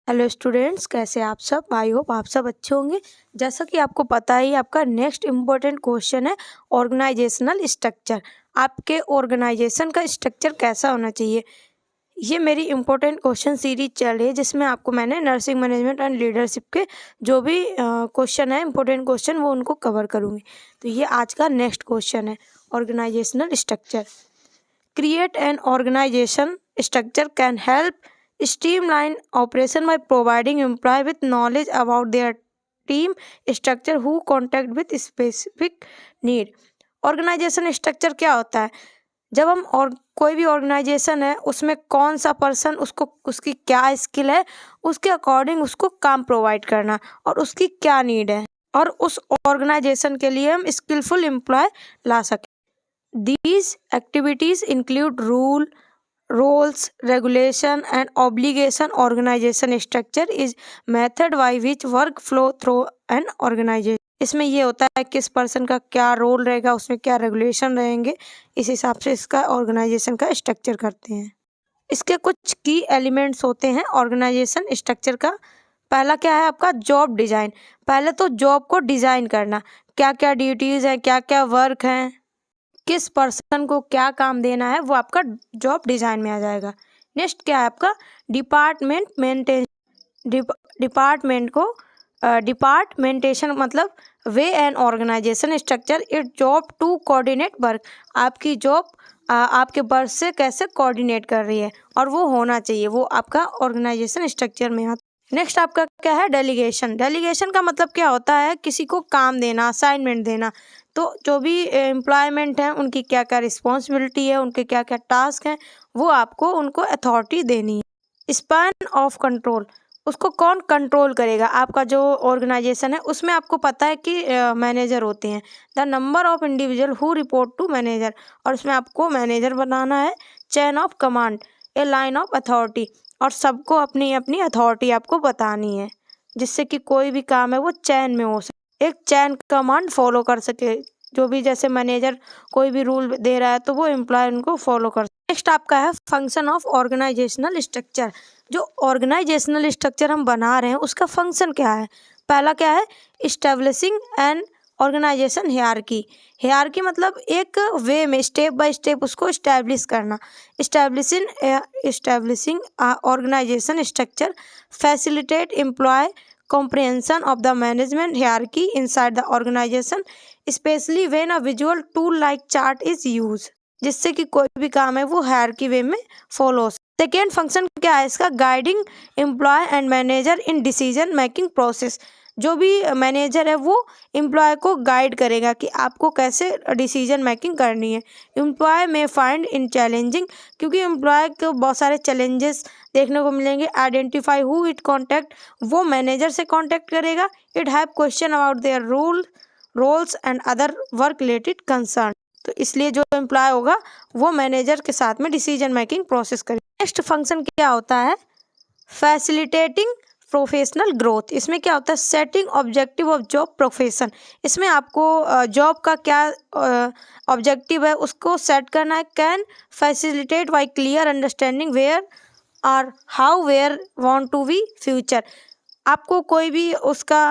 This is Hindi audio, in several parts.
हेलो स्टूडेंट्स, कैसे आप सब। आई होप आप सब अच्छे होंगे। जैसा कि आपको पता ही आपका नेक्स्ट इम्पोर्टेंट क्वेश्चन है ऑर्गेनाइजेशनल स्ट्रक्चर। आपके ऑर्गेनाइजेशन का स्ट्रक्चर कैसा होना चाहिए, ये मेरी इम्पोर्टेंट क्वेश्चन सीरीज चल रही है, जिसमें आपको मैंने नर्सिंग मैनेजमेंट एंड लीडरशिप के जो भी क्वेश्चन है, इम्पोर्टेंट क्वेश्चन, वो उनको कवर करूँगी। तो ये आज का नेक्स्ट क्वेश्चन है organizational structure. Create an organization structure can help streamline operation by providing employee with knowledge about their team structure who contact with specific need। Organization structure क्या होता है? जब हम और कोई भी ऑर्गेनाइजेशन है, उसमें कौन सा पर्सन, उसको उसकी क्या स्किल है, उसके अकॉर्डिंग उसको काम प्रोवाइड करना और उसकी क्या नीड है, और उस ऑर्गेनाइजेशन के लिए हम स्किलफुल एम्प्लॉय ला सकें। These activities include roles, regulation, and obligation. Organization structure is method by which work flow through an organization। इसमें ये होता है किस पर्सन का क्या रोल रहेगा, उसमें क्या रेगुलेशन रहेंगे, इस हिसाब से इसका ऑर्गेनाइजेशन का स्ट्रक्चर करते हैं। इसके कुछ की एलिमेंट्स होते हैं ऑर्गेनाइजेशन स्ट्रक्चर का। पहला क्या है आपका? Job design. पहले तो जॉब को डिज़ाइन करना, क्या क्या ड्यूटीज़ हैं, क्या क्या वर्क हैं, किस पर्सन को क्या काम देना है, वो आपका जॉब डिज़ाइन में आ जाएगा। नेक्स्ट क्या है आपका? Department maintain. डिपार्टमेंटेशन मतलब way and organisation structure it job to coordinate work. आपकी जॉब आपके वर्क से कैसे कोऑर्डिनेट कर रही है, और वो होना चाहिए, वो आपका ऑर्गेनाइजेशन स्ट्रक्चर में आता है। नेक्स्ट आपका क्या है? डेलीगेशन। डेलीगेशन का मतलब क्या होता है? किसी को काम देना, असाइनमेंट देना। तो जो भी एम्प्लॉयमेंट है, उनकी क्या क्या रिस्पॉन्सिबिलिटी है, उनके क्या क्या टास्क हैं, वो आपको उनको अथॉरिटी देनी है। स्पैन ऑफ कंट्रोल, उसको कौन कंट्रोल करेगा? आपका जो ऑर्गेनाइजेशन है, उसमें आपको पता है कि मैनेजर होते हैं, the number of individual who report to manager, और उसमें आपको मैनेजर बनाना है। Chain of command, a line of authority, और सबको अपनी अपनी अथॉरिटी आपको बतानी है, जिससे कि कोई भी काम है वो चैन में हो सके, एक चैन कमांड फॉलो कर सके। जो भी जैसे मैनेजर कोई भी रूल दे रहा है, तो वो एम्प्लॉय उनको फॉलो कर। नेक्स्ट आपका है फंक्शन ऑफ ऑर्गेनाइजेशनल स्ट्रक्चर। जो ऑर्गेनाइजेशनल स्ट्रक्चर हम बना रहे हैं, उसका फंक्शन क्या है? पहला क्या है? Establishing an organisation hierarchy. Hierarchy मतलब एक वे में स्टेप बाय स्टेप उसको इस्टेब्लिश करना। Establishing organisation structure facilitate employ comprehension of the management hierarchy inside the organization, especially when a visual tool like chart is used, जिससे कि कोई भी काम है वो हायरार्की वे में फॉलो हो। सेकेंड फंक्शन क्या है इसका? Guiding employee and manager in decision making process. जो भी मैनेजर है वो एम्प्लॉय को गाइड करेगा कि आपको कैसे डिसीजन मेकिंग करनी है। एम्प्लॉय में फाइंड इन चैलेंजिंग, क्योंकि एम्प्लॉय को बहुत सारे चैलेंजेस देखने को मिलेंगे। आइडेंटिफाई हु इट कॉन्टैक्ट, वो मैनेजर से कॉन्टैक्ट करेगा। It have question about their roles and other work related concern. तो इसलिए जो एम्प्लॉय होगा वो मैनेजर के साथ में डिसीजन मेकिंग प्रोसेस करेगा। नेक्स्ट फंक्शन क्या होता है? Facilitating professional growth. इसमें क्या होता है? Setting objective of job profession. इसमें आपको जॉब का क्या ऑब्जेक्टिव है उसको सेट करना है। Can facilitate by clear understanding where और how where want to be future. आपको कोई भी उसका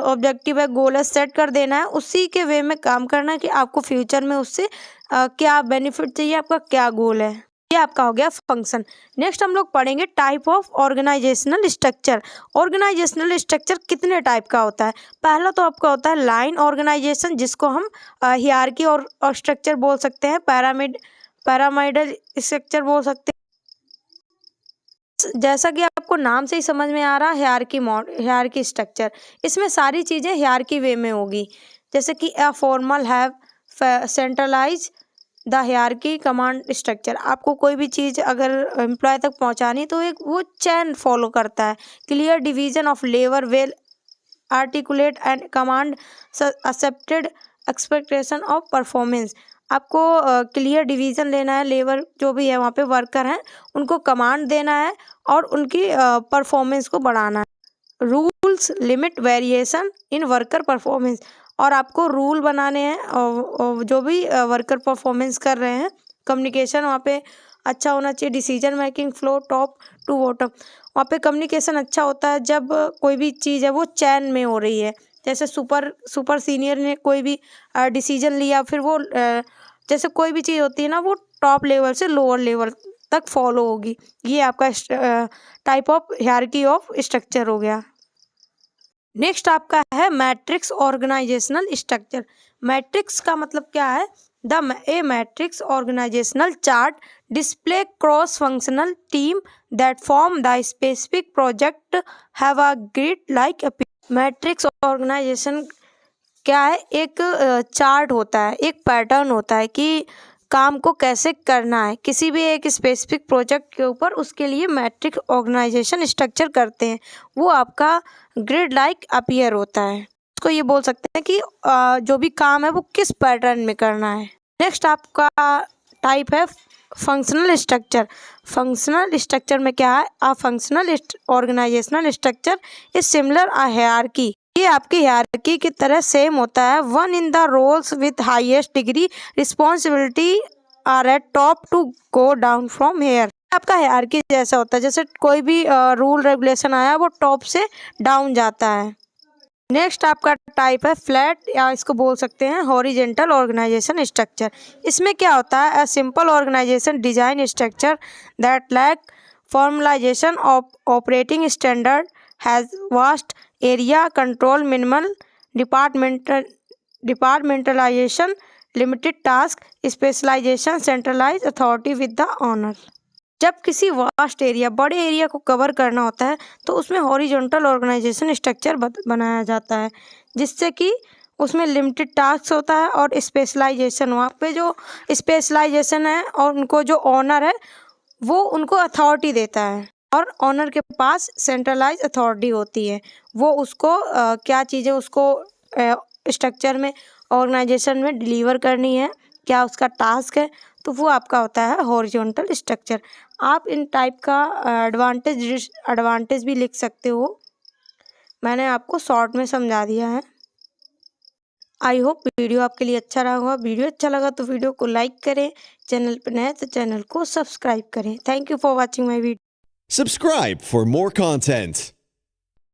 ऑब्जेक्टिव है, गोल है, सेट कर देना है, उसी के वे में काम करना है कि आपको फ्यूचर में उससे क्या बेनिफिट चाहिए, आपका क्या गोल है। ये आपका हो गया फंक्शन। नेक्स्ट हम लोग पढ़ेंगे type of organizational structure. Organizational structure कितने टाइप का होता है? पहला तो आपका होता है लाइन ऑर्गेनाइजेशन, जिसको हम हियरार्की और स्ट्रक्चर बोल सकते हैं, पैरामिडल स्ट्रक्चर बोल सकते हैं। जैसा कि आपको नाम से ही समझ में आ रहा है, हियरार्की स्ट्रक्चर, इसमें सारी चीज़ें हियरार्की वे में होगी। जैसे कि a formal have centralise the hierarchy command structure. आपको कोई भी चीज़ अगर एम्प्लॉय तक पहुंचानी, तो एक वो चैन फॉलो करता है। Clear division of labour, well articulate and command accepted expectation of performance. आपको क्लियर डिवीज़न लेना है, लेबर जो भी है वहाँ पे वर्कर हैं उनको कमांड देना है और उनकी परफॉर्मेंस को बढ़ाना है। Rules limit variation in worker performance, और आपको रूल बनाने हैं और जो भी वर्कर परफॉर्मेंस कर रहे हैं, कम्युनिकेशन वहाँ पे अच्छा होना चाहिए, decision making flow top to bottom, वहाँ पे कम्युनिकेशन अच्छा होता है जब कोई भी चीज़ है वो चैन में हो रही है। जैसे सुपर सीनियर ने कोई भी डिसीजन लिया, फिर वो जैसे कोई भी चीज़ होती है ना वो टॉप लेवल से लोअर लेवल तक फॉलो होगी। ये आपका type of hierarchy of structure हो गया। नेक्स्ट आपका है मैट्रिक्स ऑर्गेनाइजेशनल स्ट्रक्चर। मैट्रिक्स का मतलब क्या है? A matrix organisational chart display cross functional team that form the specific project have a grid like matrix organisation क्या है? एक चार्ट होता है, एक पैटर्न होता है कि काम को कैसे करना है किसी भी एक स्पेसिफिक प्रोजेक्ट के ऊपर, उसके लिए मैट्रिक्स ऑर्गेनाइजेशन स्ट्रक्चर करते हैं। वो आपका ग्रिड लाइक अपीयर होता है। उसको ये बोल सकते हैं कि जो भी काम है वो किस पैटर्न में करना है। नेक्स्ट आपका टाइप है फंक्शनल स्ट्रक्चर। फंक्शनल स्ट्रक्चर में क्या है? A functional organizational structure is similar a hierarchy. ये आपकी हायरार्की की तरह सेम होता है। One in the roles with highest degree responsibility are at top to go down from here. आपका हायरार्की जैसा होता है, जैसे कोई भी रूल रेगुलेशन आया वो टॉप से डाउन जाता है। नेक्स्ट आपका टाइप है फ्लैट, या इसको बोल सकते हैं हॉरिजेंटल ऑर्गेनाइजेशन स्ट्रक्चर। इसमें क्या होता है? A simple organization design structure that lack formalization of operating standard has vast area control minimal departmentalization limited task specialization centralize authority with the owner. जब किसी वास्ट एरिया, बड़े एरिया को कवर करना होता है तो उसमें हॉरिजॉन्टल ऑर्गेनाइजेशन स्ट्रक्चर बनाया जाता है, जिससे कि उसमें लिमिटेड टास्क होता है और स्पेशलाइजेशन, वहाँ पे जो स्पेशलाइजेशन है और उनको जो ऑनर है वो उनको अथॉरिटी देता है, और ऑनर के पास सेंट्रलाइज अथॉरिटी होती है। वो उसको क्या चीज़ें उसको स्ट्रक्चर में, ऑर्गेनाइजेशन में डिलीवर करनी है, क्या उसका टास्क है, तो वो आपका होता है हॉरिजॉन्टल स्ट्रक्चर। आप इन टाइप का एडवांटेज भी लिख सकते हो। मैंने आपको शॉर्ट में समझा दिया है। आई होप वीडियो आपके लिए अच्छा रहा होगा। वीडियो अच्छा लगा तो वीडियो को लाइक करें, चैनल पर नए तो चैनल को सब्सक्राइब करें। Thank you for watching my video. Subscribe for more content.